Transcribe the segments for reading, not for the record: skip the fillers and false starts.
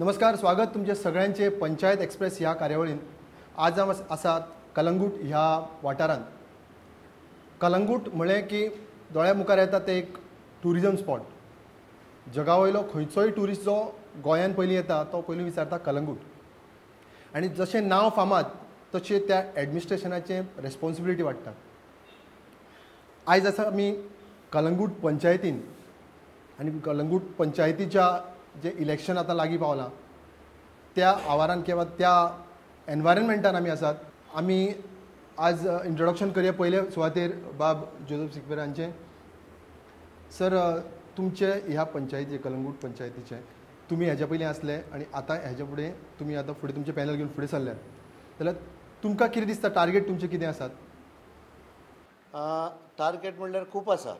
नमस्कार, स्वागत तुमचे सगळ्यांचे पंचायत एक्सप्रेस ह्या कार्यावळीन. आज आमी आसात कलंगूट ह्या वाठारांत. कलंगूट म्हळें की दोळ्या मुखार येता ते एक टुरिजम स्पॉट. जगा वयलो खंयचोय ट्युरिस्ट जो गोंयांत पयलीं येता तो पयलीं विचारता कलंगूट. आनी जशें नांव फामाद तशें त्या एडमिनिस्ट्रेशनाचे रेस्पॉन्सिबिलिटी वाडटा. आयज आसा आमी कलंगूट पंचायतीन आनी कलंगूट पंचायतीच्या जे इलेक्शन आतां लागीं पावलां त्या आवारान किंवा त्या एनवायरमेंटान आमी आसात. आमी आज इंट्रोडक्शन करया पयले सुवातेर बाब जोसेफ सिक्वेरांचें. सर, तुमचे ह्या पंचायतीचे कलंगूट पंचायतीचे तुमी हेज्या पयलीं आसले आनी आतां हेज्या फुडें तुमी आतां फुडें तुमचें पॅनल घेवन फुडें सरल्यात, जाल्यार तुमकां कितें दिसता टार्गेट तुमचे कितें आसात? टार्गेट म्हणल्यार खूब आसा.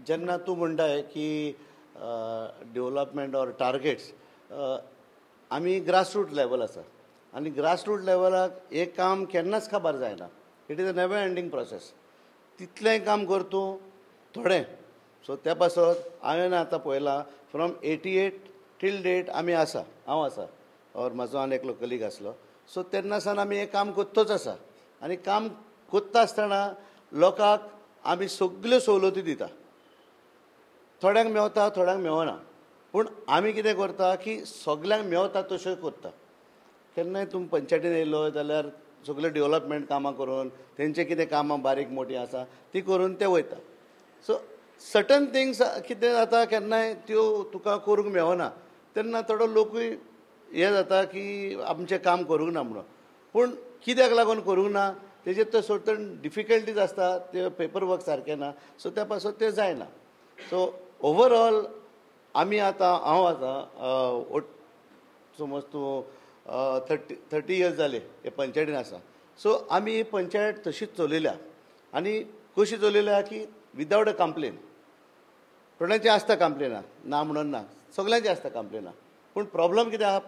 जेन्ना तूं म्हणटाय की डेव्हलपमेंट ऑर टार्गेट्स, आमी ग्रासरूट लेवल आसा आनी ग्रासरूट लेवलाक हे काम केन्नाच खबर जायना. It is a never ending process. तितलें काम कर तूं थोडें. सो त्या पासत हांवें आतां पळयलां फ्रॉम 88 टील डेट आमी आसा. हांव आसा और म्हाजो आनी एकलो कलीग आसलो. सो तेन्ना सावन आमी हें काम कोत्तोच आसा आनी काम कोत्ता आसतना लोकांक आमी सगल्यो सवलती दिता. थोड्यांक मेवता, थोड्यांक मेवना, पूण आमी कितें करता की सगल्यांक मेवता तश्यो करता. केन्नाय तुमी पंचायतीन येयलो जाल्यार सगळें डेव्हलपमेंट कामां करून तेंचे कितें कामां बारीक मोठी आसा ती करून ते वयता. सो सर्टन थिंग्स कितें जाता केन्नाय त्यो तुका करूंक मेवना तेन्ना थोडो लोकूय हें जाता की आमचें काम करूंक ना म्हणून. पूण कित्याक लागून करूंक ना तेजेर तो सर्टन डिफिकल्टीज आसता, ते पेपर वर्क सारकें ना. सो त्या पासून तें जायना. सो ओवरऑल आमी आतां हांव आतां समज तूं 30 इयर्स जाले हे पंचायतीन आसा. सो आमी ही पंचायत तशीच चलयल्या आनी कशी चलयल्या की विदावट अ कंप्लेन. थोड्यांची आसता कंप्लेनां, ना म्हणून ना, सगळ्यांची आसता कंप्लेनां. पूण प्रॉब्लम कितें आहा,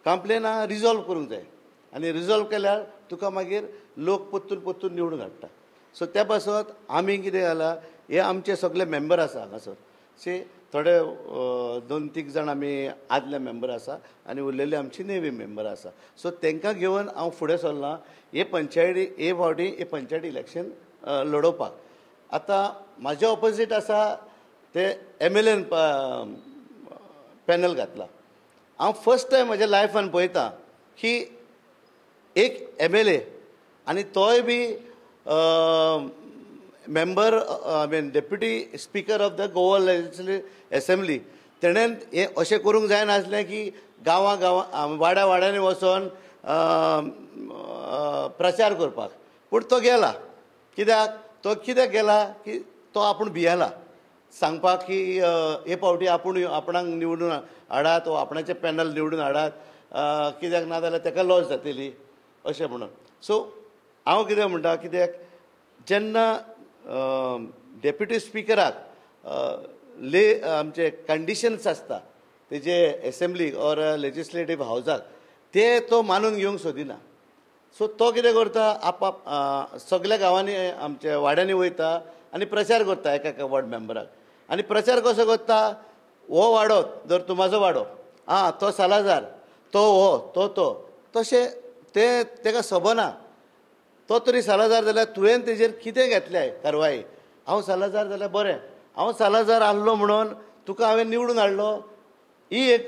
कंप्लेनां रिजॉल्व करूंक जाय आनी रिजॉल्व केल्यार तुका मागीर लोक परतून निवडून हाडटा. सो त्या पासत आमी कितें जालां, हे आमचे सगळे मेंबर आसा हांगासर. थोडे 2-3 जाण आमी आदले मेंबर आसा आनी उरलेले आमची नेवी मेंबर आसा. सो तांकां घेवन हांव फुडें सरलां हे फावटी हे पंचायती इलेक्शन लडोवपाक. आतां म्हाज्या ऑपोजीट आसा ते MLAन पॅनल घातला. हांव फर्स्ट टायम म्हज्या लायफान पळयतां की एक MLA आनी तोय बी member deputy speaker of the Goa legislative assembly. तेणेन हें अशें करूंक जायनासलें की गांवां वाड्यांनी वचोन प्रचार करपाक. पूण तो गेला. कित्याक गेला की तो आपूण भियेला सांगपाक की हे फावटी आपणाक निवडून हाडात वा आपणाचें पॅनल निवडून हाडात, कित्याक ना जाल्यार ताका लॉस जातली अशें म्हणून. सो हांव कितें म्हणटा, कित्याक जेन्ना डेप्युटी स्पिकराक आमचे कंडिशन्स आसता तेजे एसेंब्लीक ऑर लेजिस्लेटिव्ह हावजाक, ते तो मानून घेवंक सोदिना. सो तो कितें करता, सगळ्या गांवांनी आमच्या वाड्यांनी वयता आनी प्रचार करता एका वॉर्ड मेंबराक. आनी प्रचार कसो करता, हो वाडो जर तूं म्हाजो वाडो, तो सालाजार, तो तशें तेका सबना. तो तरी सालाजार जाल्यार तुवें तेजेर कितें घेतलें कारवाई. हांव सालाजार जाल्यार बरें, हांव सालाजार आहलो म्हणून तुका हांवें निवडून हाडलो, ही एक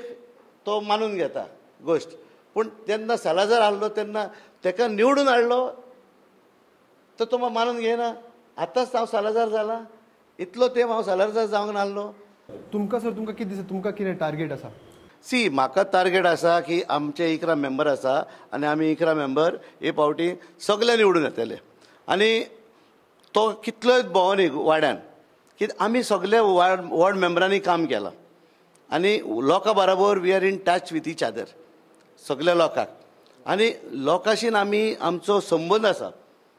तो मानून घेता गोश्ट. पूण जेन्ना सालाजार आहलो तेन्ना ताका निवडून हाडलो तर तो मानून घेयना. आतांच हांव सालाजार जाला, इतलो तेंप हांव सालाजार जावंक नाहलो. तुमकां कितें दिसता, तुमकां कितें टार्गेट आसा? म्हाका टार्गेट आसा की आमचे 11 मेंबर आसा आनी आमी 11 मेंबर हे फावटी सगळे निवडून येतले. आनी तो कितलोय भोंवनी वाड्यान, कित्याक आमी सगळे वॉर्ड मेंबरांनी काम केलां आनी लोकां बरोबर we are in touch with each other, सगळ्या लोकांक. आनी लोकांशी आमी आमचो संबंद आसा,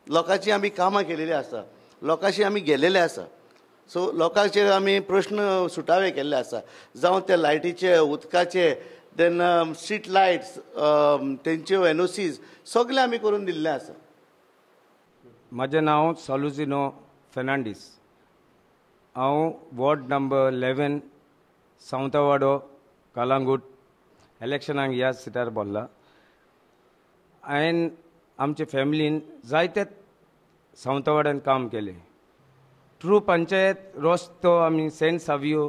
लोकांची आमी कामां केलेली आसा, लोकांशी आमी गेलेले आसा. सो लोकांचे आमी प्रश्न सुटावे केल्ले आसा, जावं ते लायटीचे, उदकाचे, देन स्ट्रीट लायट्स, तेंच्यो NOCs सगळे आमी करून दिल्ले आसा. म्हजें नांव सॉलुजिनो फेर्नांडीस. हांव वॉर्ड नंबर 11 सावंतवाडो कलंगूट इलेक्शनाक ह्या सिटार बोल्ला. हांवें आमचे फॅमिलीन जायते सावंतवाड्यान काम केलें. थ्रू पंचायत रस्तो आमी Saint Savio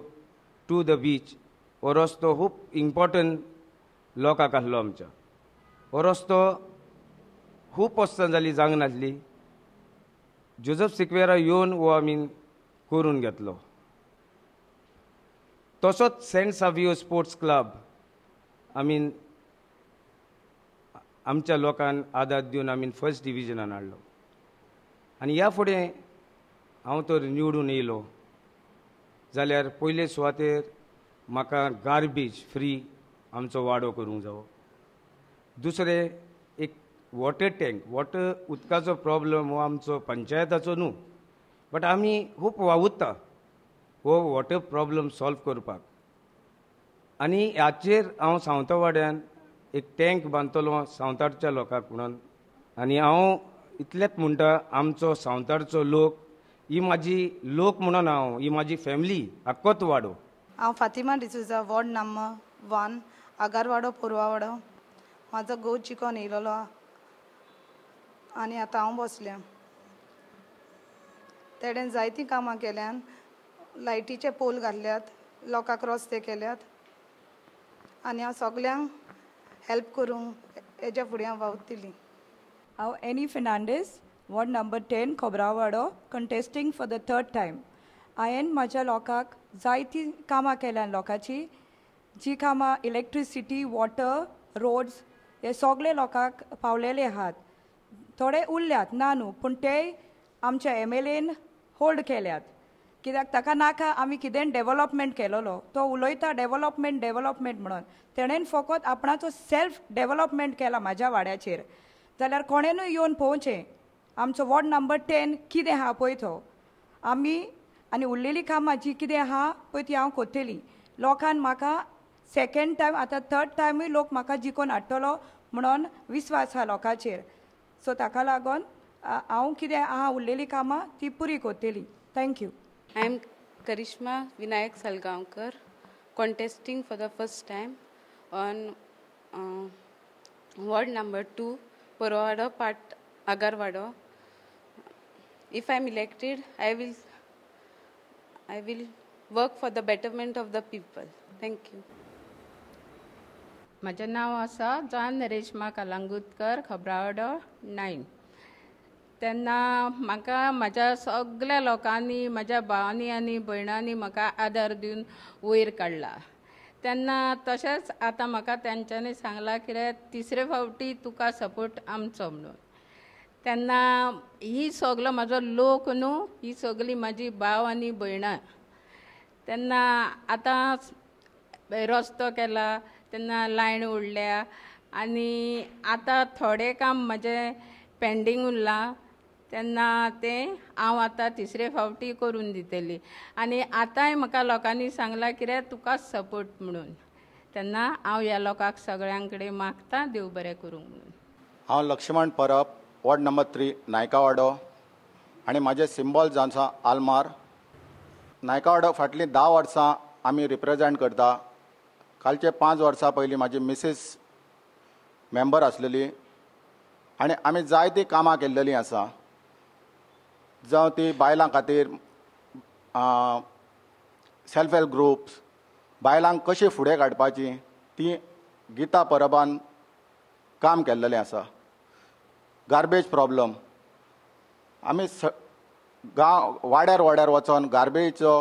to the beach हो रस्तो खूब इम्पॉर्टंट लोकांक आसलो आमच्या. हो रस्तो खूब वर्सां जालीं जावंक नासली. जोसेफ सिक्वेरा येवन हो आमी करून घेतलो. तसोच सेंट सावियो स्पोर्ट्स क्लब आमी आमच्या लोकांक आदार दिवन आमी फर्स्ट डिविजनान हाडलो. आनी ह्या फुडें हांव तर निवडून येयलो जाल्यार पयले सुवातेर म्हाका गार्बेज फ्री आमचो वाडो करूंक जावो. दुसरें एक वॉटर टँक. वॉटर उदकाचो प्रॉब्लम हो आमचो पंचायताचो न्हू, बट आमी खूब वावुरता हो वॉटर प्रॉब्लम सॉल्व करपाक. आनी हाचेर हांव सावंतवाड्यान एक टँक बांदतलो सावंताडच्या लोकांक म्हणून. आनी हांव इतलेंच म्हणटा, आमचो सावंताडचो लोक ही म्हाजी लोक म्हणून हांव, ही म्हाजी फॅमिली आख्खोच वाडो. हांव फातिमा डिसूजा, वॉर्ड नंबर 1, आगारवाडो पुरवावाडो. म्हाजो घोव चिकोन येयलोलो आनी आतां हांव बसलें. तेडेन जायतीं कामां केल्यान. लायटीचे पोल घातल्यात, लोकांक रस्ते केल्यात आनी हांव सगल्यांक हेल्प करूंक हेज्या फुडें हांव वावुरतलीं. हांव Annie Fernandes, ward number 10, Khobrawado, contesting for the 3rd time. हांवें म्हाज्या लोकांक जायतीं कामां केल्यान लोकांची. जी कामां इलेक्ट्रिसिटी, वॉटर, रोड्स हे सगळे लोकांक पावलेले आहात. थोडे उरल्यात ना न्हू, पूण ते आमच्या MLAन होल्ड केल्यात. कित्याक ताका नाका आमी कितें डेव्हलपमेंट केलोलो. तो उलयता डेव्हलपमेंट म्हणून. तेणेन फकत आपणाचो सेल्फ डेव्हलपमेंट केला म्हाज्या वाड्याचेर. जाल्यार कोणेनूय येवन पळोवचें आमचो वॉर्ड नंबर 10 कितें आहा पळय तो. आमी आनी उरलेलीं कामां जी कितें आहा पळय ती हांव कोत्तेली. लोकांन म्हाका 2nd टायम, आतां 3rd टायमूय लोक म्हाका जिखोवन हाडटलो म्हणून विस्वास आहा लोकांचेर. सो ताका लागून हांव कितें आहा उरलेलीं कामां ती पुरी कोत्तेली. Thank you. I am Karishma Vinayak Salgaonkar, contesting for the first time on ward number 2, Porwado, part Agarwado. If I am elected, I will work for the betterment of the people. Thank you. म्हजें नांव आसा जान रेश्मा कलंगूटकर, खोबरावाडो 9. तेन्ना म्हाका म्हाज्या सगळ्या लोकांनी, म्हाज्या भावांनी आनी भयणांनी म्हाका आदार दिवन वयर काडला. तेन्ना तशेंच आतां म्हाका तेंच्यांनी सांगलां कितें 3रे फावटी तुका सपोर्ट आमचो म्हणून. तेन्ना ही सगलो म्हाजो लोक न्हू, ही सगळी म्हाजी भाव आनी भयणां. तेन्ना आतां रस्तो केला, तेन्ना लायन उडल्या आनी आतां थोडें काम म्हाजें पेंडींग उरलां. तेन्ना तें हांव आतां 3रे फावटी करून दितली. आनी आतांय म्हाका लोकांनी सांगलां कितें तुका सपोर्ट म्हणून. तेन्ना हांव ह्या लोकांक सगळ्यां कडेन मागतां देव बरें करूंक म्हणून. हांव लक्ष्मण परब, वॉर्ड नंबर 3, नायकावाडो. आनी म्हाजें सिंबॉल जावन आसा आलमार. नायकावाडो फाटलीं 10 वर्सां आमी रिप्रेजेंट करता. कालचे 5 वर्सां पयलीं म्हाजी मिसीस मेंबर आसलेली आनी आमी जायतीं कामां केल्लेलीं आसा. जावं ती बायलां खातीर सेल्फ हेल्प ग्रुप्स, बायलांक कशी फुडें काडपाची ती गीता परबान काम केल्लेलें आसा. गार्बेज प्रॉब्लम आमी गांव वाड्यार वचोन गार्बेजचो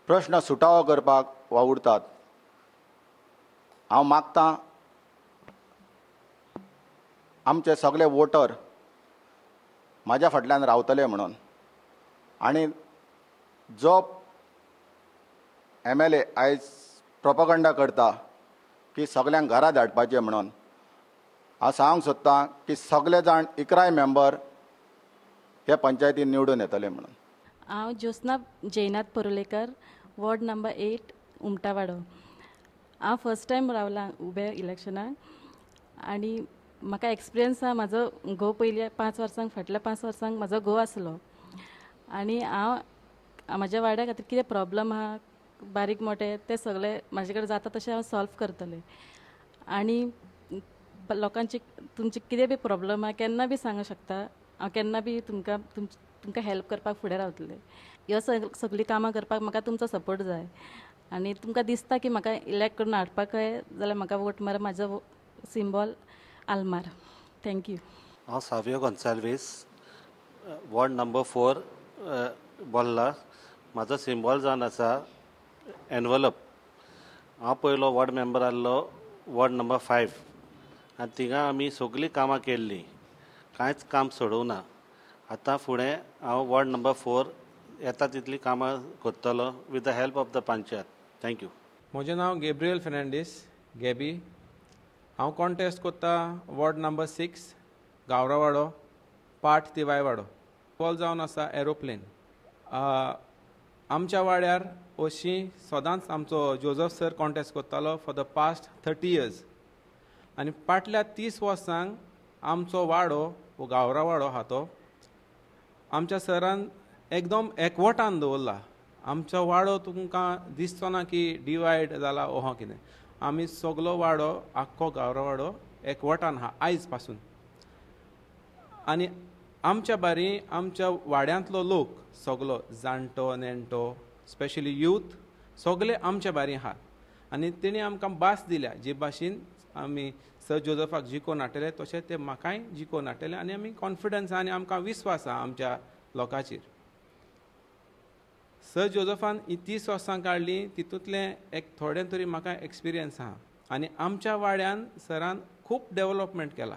प्रश्न सुटावो करपाक वावुरतात. हांव मागतां आमचे सगळे वोटर म्हाज्या फाटल्यान रावतले म्हणून. आनी जो MLA आयज प्रोपगंडा करता की सगल्यांक घरा धाडपाचें म्हणून, हांव सांगूंक सोदतां की सगळे जाण 11 मेंबर हे पंचायतीन निवडून येतले म्हणून. हांव ज्योत्स्ना जयनाथ परुलेकर, वॉर्ड नंबर 8, उमटावाडो. हांव फर्स्ट टायम रावलां उबे इलेक्शनाक आनी म्हाका एक्सपिरियन्स आहा. म्हाजो घोव पयलीं 5 वर्सांक, फाटल्या 5 वर्सांक म्हाजो घोव आसलो. आनी हांव म्हाज्या वाड्या खातीर कितें प्रॉब्लम आहा बारीक मोठे ते सगळे म्हाजे कडेन जाता तशें हांव सॉल्व करतलें आनी लोकांची तुमचे कितें बी प्रॉब्लम आहा केन्ना बी सांगूं शकता हांव केन्ना बी तुमकां हेल्प करपाक फुडें रावतलें ह्यो सगळीं कामां करपाक म्हाका तुमचो सपोर्ट जाय आनी तुमकां दिसता की म्हाका इलेक्ट करून हाडपाक जाल्यार म्हाका वोट मार म्हाजो सिंबॉल आल्मार थँक्यू हांव सावियो गोन्साल्वीस वॉर्ड नंबर 4 बोल्ला म्हाजो सिंबॉल जावन आसा एनवलप हांव पयलो वॉर्ड मेंबर आसलो वॉर्ड नंबर 5 आनी थिंगा आमी सगळीं कामां केल्लीं कांयच काम सोडूंक ना आतां फुडें हांव वॉर्ड नंबर 4 येता तितली कामां करतलो with the help of the panchayat thank you म्हजें नांव गॅब्रियल फेर्नांडीस गॅबी हांव कॉन्टेस्ट कोत्ता वॉर्ड नंबर 6 गावरावाडो पाट तिवाय वाडो बॉल जावन आसा एरोप्लेन आमच्या वाड्यार अशीं सदांच आमचो जोझफ सर कॉन्टेस्ट कोत्तालो फॉर द पास्ट 30 years आनी फाटल्या 30 वर्सांक आमचो वाडो वो गावरा वाडो आहा तो आमच्या सरान एकदम एकवटान दवरला आमचो वाडो तुमकां दिसचो ना की डिवायड जाला ओहो कितें आमी सगलो वाडो आख्खो गावरा वाडो एकवटान आहा आयज पासून आनी आमच्या बारी आमच्या वाड्यांतलो लोक सगलो जाणटो नेणटो स्पेशली यूथ सगळे आमच्या बारी आहात आनी तेणी आमकां भास दिल्या जे भाशेन आमी सर जोझफाक जिखोवन हाडटले तशें ते म्हाकाय जिखोवन हाडटले आनी आमी कॉन्फिडन्स आनी आमकां विस्वास आहा आमच्या लोकांचेर सर जोझफान 30 वर्सां काडलीं तितूंतलें एक थोडें तरी म्हाका एक्सपिरियन्स आहा आनी आमच्या वाड्यान सरान खूब डेवलपमेंट केला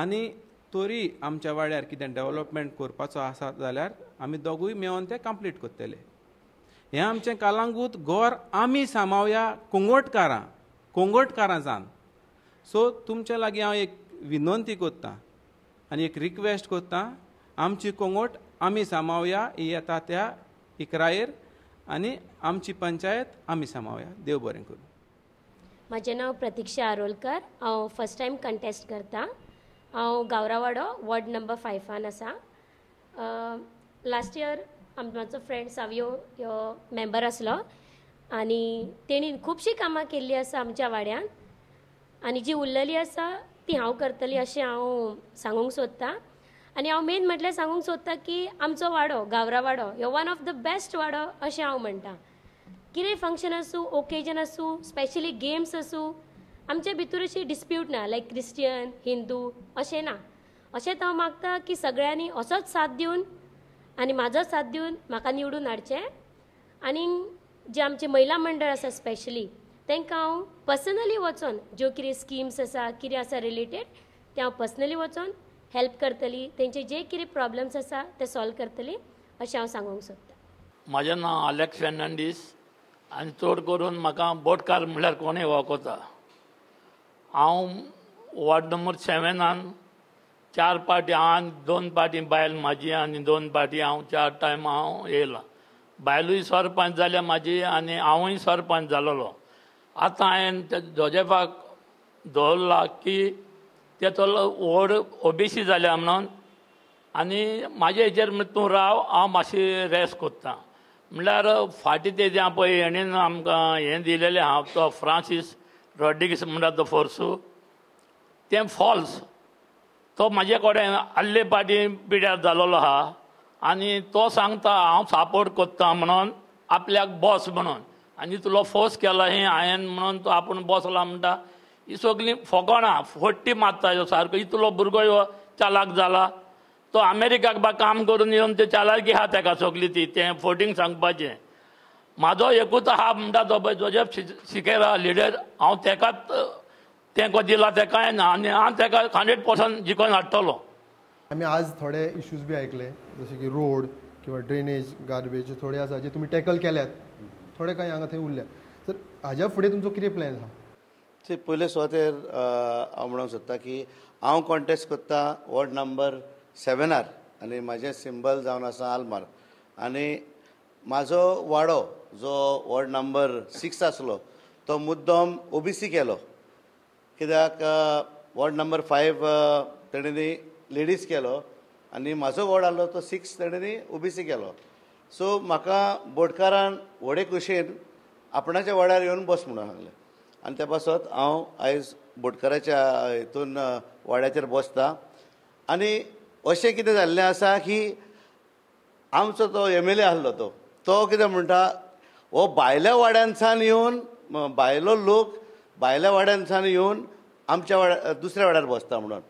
आनी तरी आमच्या वाड्यार कितें डेवलपमेंट करपाचो आसा जाल्यार आमी दोगूय मेळोन तें कंप्लीट करतले हें आमचें कलंगूट गोर आमी सांबाळुया कोंगोटकारां जावन सो तुमचे लागीं हांव एक विनंती करतां आनी एक रिक्वेस्ट करतां आमची कोंगोट आमी सांबाळुया ही येता त्या इकरायेर आनी आमची पंचायत आमी सांबाळुया देव बरें करूं म्हजें नांव प्रतीक्षा आरोलकर हांव फर्स्ट टायम कंटेस्ट करता हांव गावरावाडो वॉर्ड नंबर 5 आसा लास्ट इयर म्हाजो फ्रेंड सावियो ह्यो मेंबर आसलो आनी तेणी खुबशीं कामां केल्लीं आसा आमच्या वाड्यान आनी जी उरलेली आसा ती हांव करतली अशें हांव सांगूंक सोदतां आनी हांव मेन म्हटल्यार सांगूंक सोदतां की आमचो वाडो गावरा वाडो हो वन ऑफ द बेस्ट वाडो अशें हांव म्हणटा कितें फंक्शन आसूं ओकेजन आसूं स्पेशली गेम्स आसूं आमचे भितर अशी डिस्प्यूट ना लायक क्रिस्टियन हिंदू अशें ना अशेंच हांव मागता की सगळ्यांनी असोच साथ दिवन आनी म्हाजो साथ दिवन म्हाका निवडून हाडचें आनी जे आमचे महिला मंडळ आसा स्पेशली तांकां हांव पर्सनली वचोन ज्यो कितें स्किम्स आसा कितें आसा रिलेटेड ते हांव पर्सनली वचोन हेल्प करतली तेंचे जे कितें प्रॉब्लम्स आसा ते सॉल्व करतली अशें हांव सांगूंक सोदतां म्हजें नांव अलेक्स फेर्नांडीस आनी चड करून म्हाका बोटकार म्हळ्यार कोणें वळखता हांव वॉर्ड नंबर 7 4 पाटी हांव 2 पाटी बायल म्हाजी आनी 2 पाटी हांव 4 टायम हांव येयला बायलूय सरपंच जाल्या म्हाजी आनी हांवूय सरपंच जालोलो आतां हांवें ते जोझेफाक दवरला की तेचो व्हड ओबीसी जाल्या म्हणून आनी म्हाजे हेचेर तूं राव हांव मातशी रेस्ट कोत्ता म्हळ्यार फाटीं तेजें पळय हेणेन आमकां हें दिलेलें आहा तो फ्रांसीस रॉड्रिगीस म्हणटा तो फोर्सू तें फॉल्स तो म्हाजे कडेन आदले पाटी पिड्यार जालोलो आहा आनी तो सांगता हांव सपोर्ट कोत्ता म्हणून आपल्याक बॉस म्हणून आनी तुलो फोर्स केला हें हांवें म्हणून तो आपूण बसला म्हणटा ही सगळीं फकाणां फोट्टी मारता ह्यो सारको इतलो भुरगो ह्यो चालाक जाला तो अमेरिकाक बा काम करून येवन ते चालाकी आहा ताका सगळी ती तें फोटींग सांगपाचें म्हाजो एकूच आहा म्हणटा तो पळय जोझेफ सिकेरा लिडर हांव तेकाच तेंको दिला तेका आनी हांव तेका 100% जिखोवन हाडटलो आमी आज थोडे इश्यूज बी आयकले जशे की रोड किंवा ड्रेनेज गार्बेज थोडे आसा जे तुमी टॅकल केल्यात थोडे काही हांगा थंय उरल्या तर हाज्या फुडें तुमचो कितें प्लॅन आहा ते पयले सुवातेर हांव म्हणूंक सोदतां की हांव कॉन्टेस्ट करता वॉर्ड नंबर 7 आनी म्हाजें सिंबल जावन आसा आल्मार आनी म्हाजो वाडो जो वॉर्ड नंबर 6 आसलो तो मुद्दम ओबीसी केलो कित्याक वॉर्ड नंबर 5 तेणेनी लेडीज केलो आनी म्हाजो वॉर्ड आसलो तो 6 तेणेनी ओबीसी केलो सो म्हाका बोटकारान व्हडे कुशेन आपणाच्या वाड्यार येवन बस म्हणून सांगलें आनी त्या पासत हांव आयज बोटकाराच्या हितून वाड्याचेर बसता. आनी अशें कितें जाल्लें आसा की आमचो तो MLA आहलो तो कितें म्हणटा, हो भायल्या वाड्यांसान येवन भायलो लोक भायल्या वाड्यांसान येवन आमच्या वाड्या दुसऱ्या वाड्यार बसता म्हणून.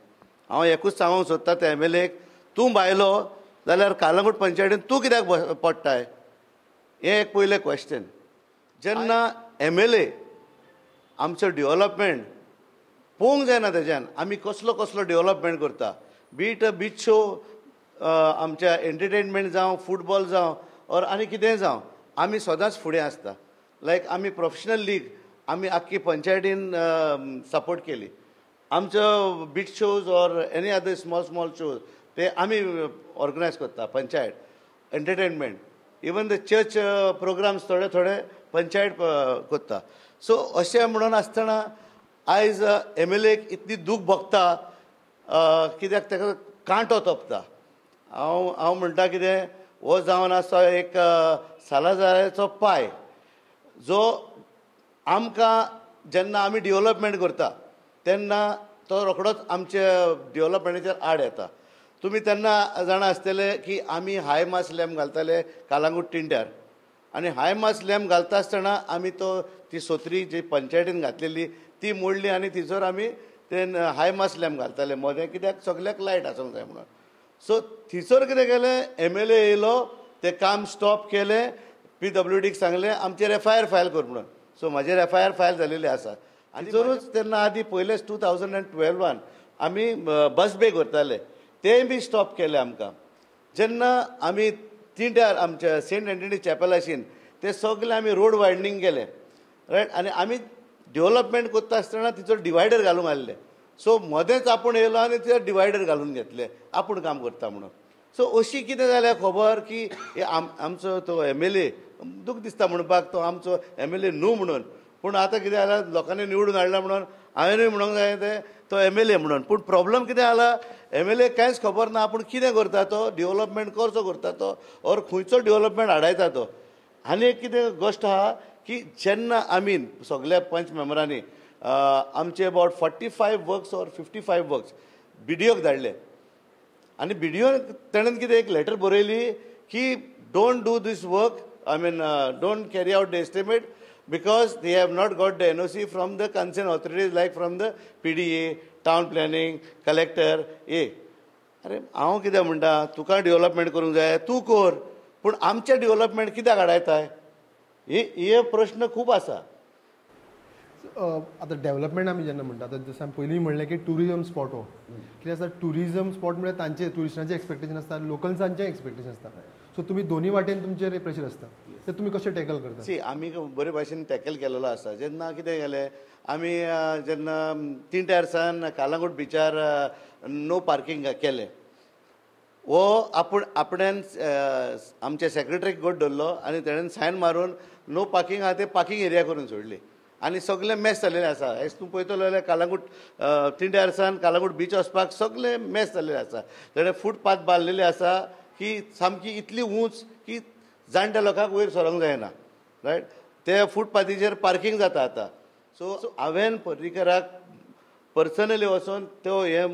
हांव एकूच सांगूंक सोदता त्या MLAक, तूं भायलो जाल्यार कालंगूट पंचायतीन तूं कित्याक पडटाय? हें एक पयलें क्वेश्चन. जेन्ना MLA आमचो डेव्हलपमेंट पळोवंक जायना तेज्यान आमी कसलो डेव्हलपमेंट करता, बीट बीच शो आमच्या एंटरटेनमेंट जावं, फुटबॉल जावं और आनी कितेंय जावं, आमी सदांच फुडें आसता. लायक आमी प्रोफेशनल लीग आमी आख्खी पंचायतीन सपोर्ट केली. आमचो beach shows or any other small shows ते आमी ऑर्गनायज करता panchayat entertainment. Even the church programmes थोडे पंचायत करता. सो अशें म्हणून आसतना आयज MLAक इतली दूख भोगता कित्याक ताका कांटो तोपता. हांव म्हणटा कितें, हो जावन आसा एक सालाजाराचो पाय जो आमकां जेन्ना आमी डेव्हलपमेंट करता तेन्ना तो रोखडोच आमच्या डेव्हलपमेंटाचेर आड येता. तुमी तेन्ना जाणा आसतले की आमी हाय मास लॅम्प घालताले कालांगूट टिंड्यार आनी हाय मास लॅम्प घालता आसतना आमी ती सोत्री जी पंचायतीन घातलेली ती मोडली आनी थिचोर आमी ते हाय मास लॅम्प घालताले मोदें, कित्याक सगल्याक लायट आसूंक जाय म्हणून. सो थिचोर कितें केलें, MLA येयलो, ते काम स्टॉप केलें, PWDक सांगलें आमचेर FIR फायल कर म्हणून. सो म्हाजेर FIR फायल जालेली आसा. आनी जरूच तेन्ना आदी पयलेच 2012 आमी बस बे करताले, तेंय बी स्टॉप केले आमकां. जेन्ना आमी तिंड्यार आमच्या सेंट एंटनी चॅपल आशिन ते सगळे आमी रोड वायडनींग केले, रायट. आनी आमी डेव्हलपमेंट करता आसतना तिचो डिवायडर घालूंक आसले. सो मदेंच आपूण येयलो आनी ते डिवायडर घालून घेतले आपूण काम करता म्हणून. सो अशी कितें जाल्यार खबर की आमचो तो MLA दूख दिसता म्हणपाक, तो आमचो MLA न्हू म्हणून. पूण आतां कितें जाल्यार लोकांनी निवडून हाडला म्हणून हांवेनूय म्हणूंक जाय ते तो MLA म्हणून. पूण प्रॉब्लम कितें जाला, MLA कांयच खबर ना आपूण कितें करता तो, डेव्हलपमेंट कसो करता तो और खंयचो डेव्हलपमेंट हाडायता तो. आनी एक कितें गोश्ट आहा की जेन्ना आमी सगळ्या पंच मेंबरांनी आमचे अबावट 45 वर्क्स और 55 वर्क्स BDOक धाडले आनी BDO तेणेन कितें एक लेटर बरयली की don't do this work, I mean don't carry out the estimate because they have not got the NOC from the concerned authorities like from the PDA, town planning, collector. अरे हांव कितें म्हणटा, तुका development करूंक जाय तूं कर, पूण आमचें डेव्हलपमेंट कित्याक हाडायताय? हे प्रश्न खूब आसा. आतां डेव्हलपमेंट आमी जेन्ना म्हणटा आतां जसं पयलीं म्हणलें की टुरिजम स्पॉट हो कितें आसता, टुरिजम स्पॉट म्हणजे तांचे टुरिस्टांचें एक्सपेक्टेशन आसता, लोकल्सांचें एक्सपेक्टेशन आसता. सो तुमी दोनी वाटेन तुमचेर प्रेशर आसता, ते तुमी कशें टॅकल करता? सी आमी बरे भाशेन टॅकल केलेलो आसा. जेन्ना कितें केलें आमी जेन्ना तिंड्यारसान कालांगूट बिचार नो पार्किंग केलें, हो आपणान आमच्या सेक्रेटरीक गोट धरलो आनी तेणेन सायन मारून नो पार्किंग आहा ते पार्किंग एरिया करून सोडली आनी सगळे मॅस जाल्लेले आसा. हेच तूं पळयतलो जाल्यार कालांगूट तिंड्यारसान कालांगूट बीच वचपाक सगळे मॅस जाल्लेले आसा. तेणें फुटपाथ बांदलेले आसा की सामकी इतली उंच की जाणट्या लोकांक वयर सरोंक जायना, रायट. ते फुटपाथीचेर पार्किंग जाता आतां. सो हांवें पर्रीकराक पर्सनली वचून तो हे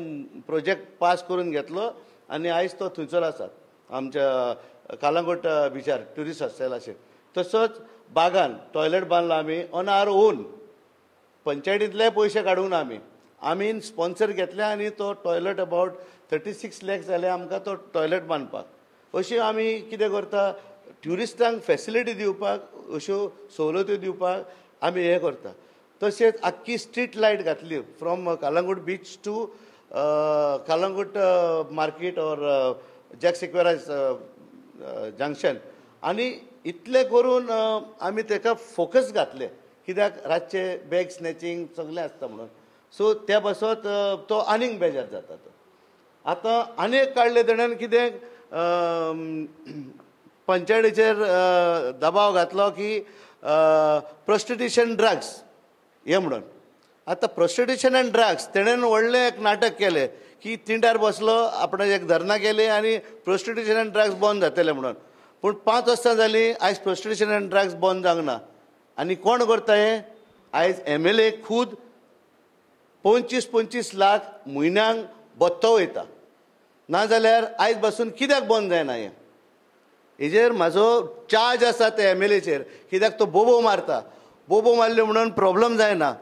प्रोजेक्ट पास करून घेतलो आनी आयज तो थंयसर आसा आमच्या कालांगूट बिचार ट्युरिस्ट हॉस्टेलाचेर. तसोच बागान टॉयलेट बांदलो आमी ऑन आवर ओन, पंचायतींतले पयशे काडूंक ना आमी स्पॉन्सर घेतले आनी तो टॉयलेट अबावट 36 lakhs जाले आमकां तो टॉयलेट बांदपाक. अशी आमी कितें करता, ट्युरिस्टांक फेसिलिटी दिवपाक, अश्यो सवलत्यो दिवपाक आमी हें करता. तशेंच आख्खी स्ट्रीट लायट घातली from Calangute beach to Calangute market or Jack Sequeira's junction. आनी इतलें करून आमी ताका फोकस घातले कित्याक रातचे बॅग स्नॅचिंग सगळें आसता म्हणून. सो त्या पासत तो आनीक बेजार जाता. तो आतां आनीक काडले तेणेन कितें पंचायतीचेर दबाव घातलो की प्रोस्टिट्युशन ड्रग्स हे म्हणून. आतां प्रोस्टिट्युशन एंड ड्रग्स तेणेन व्हडलें एक नाटक केलें की तिंड्यार बसलो, आपण एक धरना केली आनी प्रोस्टिट्युशन एंड ड्रग्स बंद जातले म्हणून. पूण 5 वर्सां जालीं आयज प्रोस्टिट्यूशन एंड ड्रग्स बंद जावंक ना. आनी कोण करता हें? आयज MLA खूद 25-25 लाख म्हयन्याक भत्तो वयता. नाजाल्यार आयज पासून कित्याक बंद जायना हें? हेजेर म्हाजो चार्ज आसा ते MLAचेर. कित्याक तो बोबो मारता. बोबो मारले म्हणून प्रॉब्लम जायना.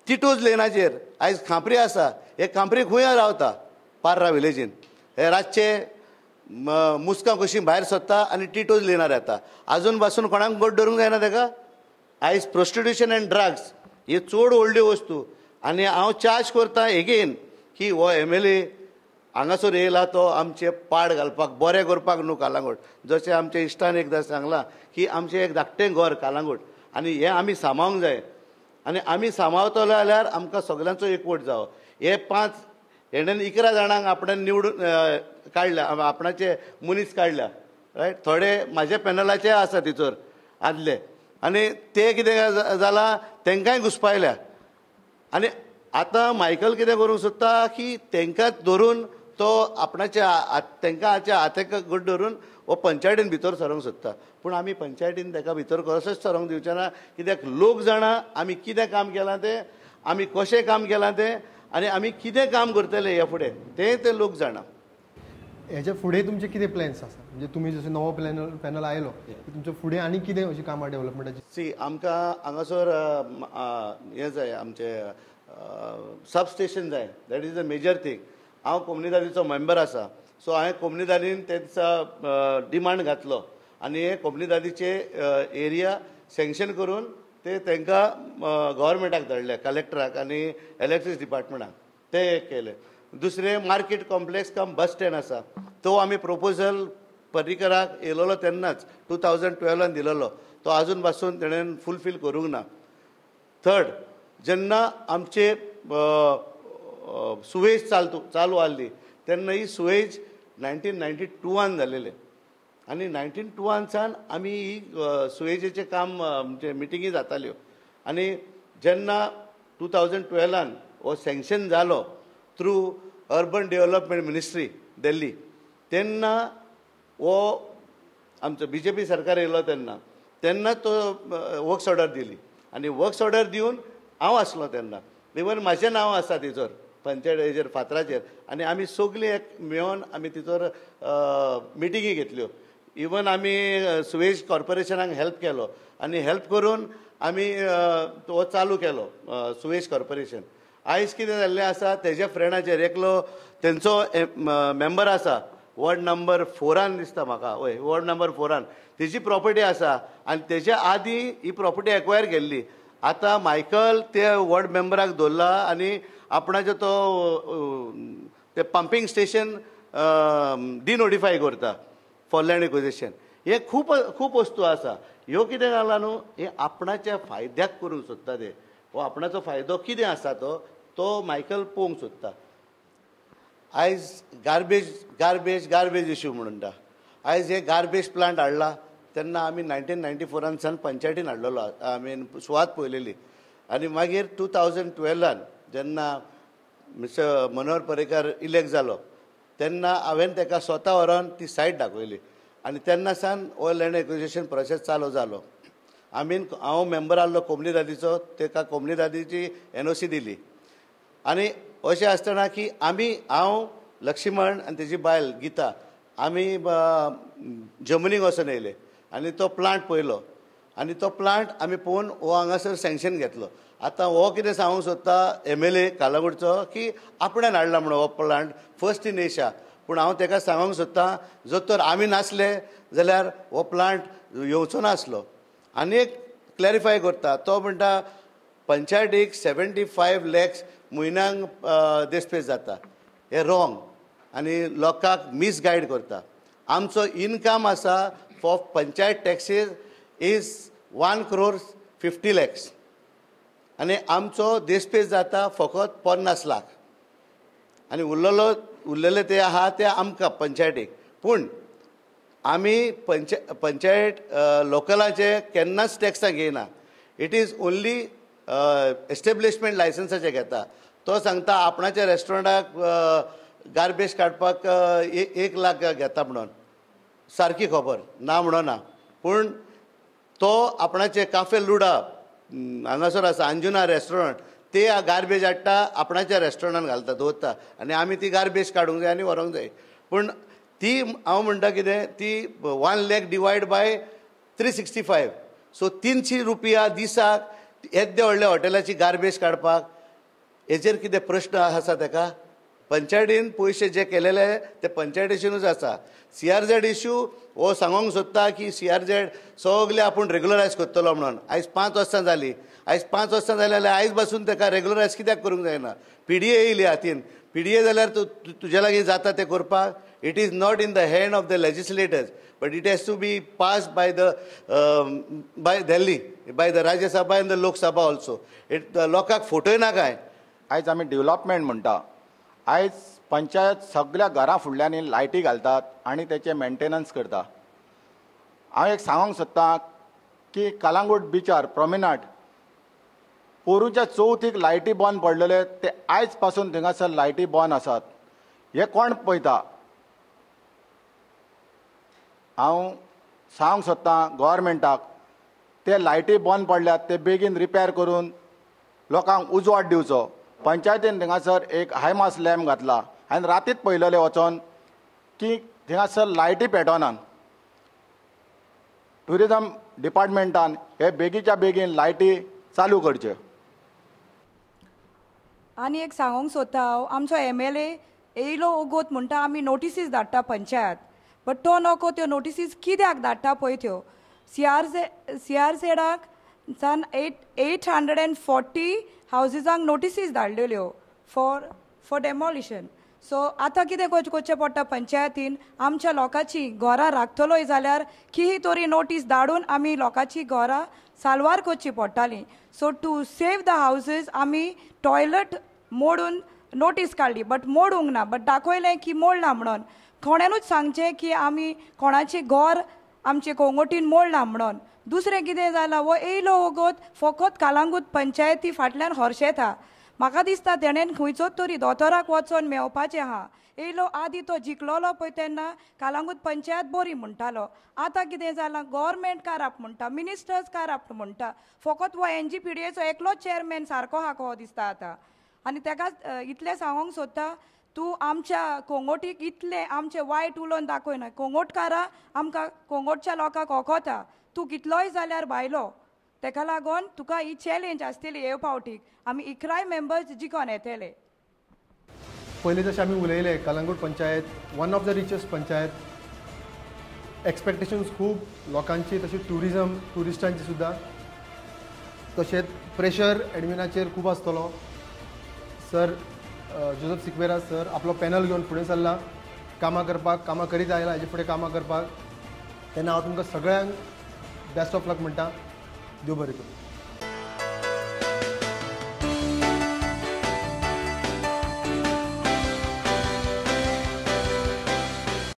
तिटूज लेनाचेर आयज खांपरी आसा. हे खांपरी खंय रावता? पार्रा विलेजीन. हे रातचे मुस्कां कशीं भायर सरता आनी टिटोज लेनार येता. आजून पासून कोणाक गोट धरूंक जायना ताका? आयज प्रोस्टिट्यूशन एंड ड्रग्स हे चड व्हडल्यो वस्तू. आनी हांव चार्ज करता एगेन की हो MLA हांगासर येयला तो आमचे पाड घालपाक, बरें करपाक न्हू कालांगूट. जशें आमच्या इश्टान एकदां सांगलां की आमचें एक धाकटें घर कालांगूट आनी हें आमी सांबाळूंक जाय. आनी आमी सांबाळटलो जाल्यार आमकां सगळ्यांचो एकवट जावो. हे 5 हेणेन 11 जाणांक आपणान निवडून काडल्या, आपणाचे मनीस काडल्या, रायट. थोडे म्हाज्या पॅनलाचे आसा तिचोर आदले. आनी ते कितें जालां तांकांय घुस्पायल्या. आनी आतां मायकल कितें करूंक सोदता की तांकांच धरून तो आपणाच्या तांकां हाताक घट धरून हो पंचायतीन भितर सरोंक सोदता. पूण आमी पंचायतीन ताका भितर कसोच सरोंक दिवचे ना. कित्याक लोक जाणा आमी कितें काम केलां तें, आमी कशें काम केलां तें, आनी आमी कितें काम करतले ह्या फुडें ते लोक जाणा. हेच्या फुडें तुमचे कितें प्लॅन्स आसा? म्हणजे तुमी जसो नवो पॅनल आयलो तुमचे फुडें आनी कितें अशीं कामां डेव्हलपमेंटाची? सी आमकां हांगासर हें जाय, आमचे सबस्टेशन जाय. That is the major thing. हांव कोमुनिदादीचो मेंबर आसा. सो हांवें कोमुनिदादीन तेंचा डिमांड घातलो आनी हे कोमुनिदादीचे एरिया सँक्शन करून ते तांकां गव्हर्मेंटाक धाडले, कलेक्टराक आनी इलेक्ट्रिसिटी डिपार्टमेंटाक. ते एक केले. दुसरें मार्केट कॉम्प्लेक्स कम बस स्टँड आसा. तो आमी प्रपोजल पर्रीकराक येयलोलो तेन्नाच 2012 दिलोलो. तो आजून पासून तेणेन फुलफील करूंक ना. थर्ड, जेन्ना आमचे सुवेज चालू आसली तेन्ना ही सुवेज 1992 जालेले. आनी 1992 आमी ही सुवेजेचें काम म्हणजे मिटिंगी जाताल्यो. आनी जेन्ना 2012 हो सँक्शन जालो through urban development ministry Delhi, तेन्ना हो आमचो BJP सरकार येयलो तेन्ना तो वर्क्स ऑर्डर दिली. आनी वर्क्स ऑर्डर दिवन हांव आसलो तेन्ना. इवन म्हाजें नांव आसा तिचोर पंचायत हेजेर फातराचेर. आनी आमी सगळीं एक मेळोन आमी तिचोर मिटिंगी घेतल्यो. इवन आमी सुवेज कॉर्पोरेशनाक हेल्प केलो आनी हेल्प करून आमी तो चालू केलो सुवेज कॉर्पोरेशन. आयज कितें जाल्लें आसा तेज्या फ्रेंडाचेर एकलो तेंचो मेंबर आसा वॉर्ड नंबर 4 दिसता म्हाका. हय, वॉर्ड नंबर 4 तेजी प्रॉपर्टी आसा आनी तेज्या आदीं ही प्रॉपर्टी एक्वायर केल्ली. आतां मायकल ते वॉर्ड मेंबराक दवरला आनी आपणाचो तो ते पंपींग स्टेशन डिनोटिफाय करता फॉर लँड एक्विजिशन. हे खूब वस्तू आसा. ह्यो कितें जाला न्हू, हे आपणाच्या फायद्याक करूंक सोदता ते. हो आपणाचो फायदो कितें आसा तो मायकल पळोवंक सोदता. आयज गार्बेज इश्यू म्हणटा. आयज हे गार्बेज प्लांट हाडला तेन्ना आमी 1994 पंचायतीन हाडलेलो. सुवात पळयलेली. आनी मागीर 2012 जेन्ना मिस्टर मनोहर पर्रीकर इलेक्ट जालो तेन्ना हांवें ताका स्वता व्हरोन ती सायट दाखयली. आनी तेन्ना सावन हो लँड एक्विजिशन प्रोसेस चालू जालो. हांव मेंबर आसलो कोमुनिदादीचो, ताका कोमुनिदादीची NOC दिली. आनी अशें आसतना की हांव लक्ष्मण आनी तेजी बायल गीता आमी जर्मनीक वचून येयले आनी तो प्लांट पळयलो. आनी तो प्लांट आमी पळोवन हो हांगासर सँक्शन घेतलो. आतां हो कितें सांगूंक सोदता MLA कालागूटचो की आपणान हाडला म्हणून हो प्लांट फर्स्ट इन एशिया. पूण हांव ताका सांगूंक सोदतां जर तर आमी नासले जाल्यार हो प्लांट येवचो नासलो. आनी एक क्लॅरिफाय करता. तो म्हणटा पंचायतीक 75 lakhs म्हयन्याक देस्पेस जाता. हें रॉंग आनी लोकांक मिसगायड करता. आमचो इनकम आसा for panchayat taxes is 1,50 lakhs आनी आमचो देस्पेस जाता फकत 50 लाख. आनी उरलेले ते आहा ते आमकां पंचायतीक. पूण आमी पंचायत लोकलाचे केन्नाच टॅक्सां घेयना. इट इज ओन्ली एस्टेब्लिशमेंट लायसन्साचे घेता. तो सांगता आपणाच्या रेस्टॉरंटाक गार्बेज काडपाक 1 लाख घेता म्हणून. सारकी खबर ना म्हणना, पूण तो आपणाचे काफे लुडा हांगासर आसा अंजुना रेस्टॉरंट, ते गार्बेज हाडटा आपणाच्या रेस्टॉरंटान घालता दवरता आनी आमी ती गार्बेज काडूंक जाय आनी व्हरोंक जाय. पूण ती हांव म्हणटा कितें, ती 1 लाख डिवायड बाय 365, सो 300 रुपया दिसाक येद्या व्हडल्या हॉटेलाची गार्बेज काडपाक. हेचेर कितें प्रश्न आसा ताका? पंचायतीन पयशे जे केलेले ते पंचायतीनूच आसा. CRZ इश्यू हो सांगूंक सोदता की CRZ सगळे आपूण रेग्युलरायज करतलो म्हणून. आयज 5 वर्सां जाली, आयज 5 वर्सां जाली जाल्यार आयज पासून ताका रेग्युलरायज कित्याक करूंक जायना? PDA येयली हातीन, PDA जाल्यार तुज्या लागीं जाता तें करपाक. It is not in the hand of the legislators, but it has to be passed by Delhi, by the Rajya Sabha and the Lok Sabha also. लोकांक फोटोय ना काय. आयज आमी डेव्हलपमेंट म्हणटा. आयज पंचायत सगळ्या घरां फुडल्यांनी लायटी घालतात आनी तेचे मेंटेनन्स करता. हांव एक सांगूंक सोदतां की कलंगूट बिचार प्रॉमेनाड पोरूच्या चवथीक लायटी बंद पडलेले, ते आयज पासून थिंगासर लायटी बंद आसात. हे कोण पळयता? हांव सांगूंक सोदतां गव्हर्मेंटाक, ते लायटी बंद पडल्यात ते बेगीन रिपेर करून लोकांक उजवाड दिवचो. पंचायतीन थिंगासर एक हायमास लॅम्प घातला. हांवें रातीच पळयलेले वचोन की थिंगासर लायटी पेटोनात. ट्युरिजम डिपार्टमेंटान हे बेगीच्या बेगीन लायटी चालू करच्यो. आनी एक सांगूंक सोदता हांव, आमचो MLA येयलो ओगोत म्हणटा आमी नोटिसीस धाडटा पंचायत, बट तो नको त्यो नोटिसीस कित्याक धाडटा पळय त्यो. CRZाक 840 हावजीसांक नोटिसीस धाडलेल्यो फॉर डेमोलिशन. सो आतां कितें करचें पडटा पंचायतीन, आमच्या लोकांची घरां राखतलोय जाल्यार किही तरी नोटीस धाडून आमी लोकांची घरां साल्वार करची पडटालीं. So to save the houses आमी टॉयलेट मोडून नोटीस काडली, बट मोडूंक ना, बट दाखयलें की मोडला म्हणून. कोणेनूच सांगचें की आमी कोणाचें घर आमचे कोंगोटीन मोडला म्हणून. दुसरें कितें जालां, वो येयलो ओगोत फकत कलंगूट पंचायती फाटल्यान हरशेता. म्हाका दिसता तेणेन खंयचोच तरी दोतोराक वचोन मेवपाचें आहा. येयलो आदीं तो जिखलोलो पळय तेन्ना कलंगूट पंचायत बरी म्हणटालो. आतां कितें जालां, गव्हर्मेंट करप्ट म्हणटा, मिनिस्टर्स करप्ट म्हणटा. फकत वो NGPDAचो एकलोच चेअरमॅन सारको आहा कहो दिसता आतां. आनी ताका इतलें सांगूंक सोदता, तूं आमच्या कोंगोटीक इतलें आमचें वायट उलोवन दाखयना. कोंगोटकारां आमकां कोंगोटच्या लोकांक वखता. तूं कितलोय जाल्यार भायलो, ताका लागून तुका ही चॅलेंज आसतली हे फावटीक. आमी 11 मेंबर्स जिखोन येतले. पयलीं जशें आमी उलयले, Calangute panchayat one of the richest panchayat. Expectations खूब लोकांची, तशी ट्युरिस्टांची सुद्दां. तशेंच प्रेशर एडमिनाचेर खूब आसतलो. सर जोसेफ सिक्वेरा सर आपलो पॅनल घेवन फुडें सरला कामां करीत आयला, हेजे फुडें कामां करपाक. तेन्ना हांव तुमकां सगळ्यांक बेस्ट ऑफ लक म्हणटा. देव बरें करूं.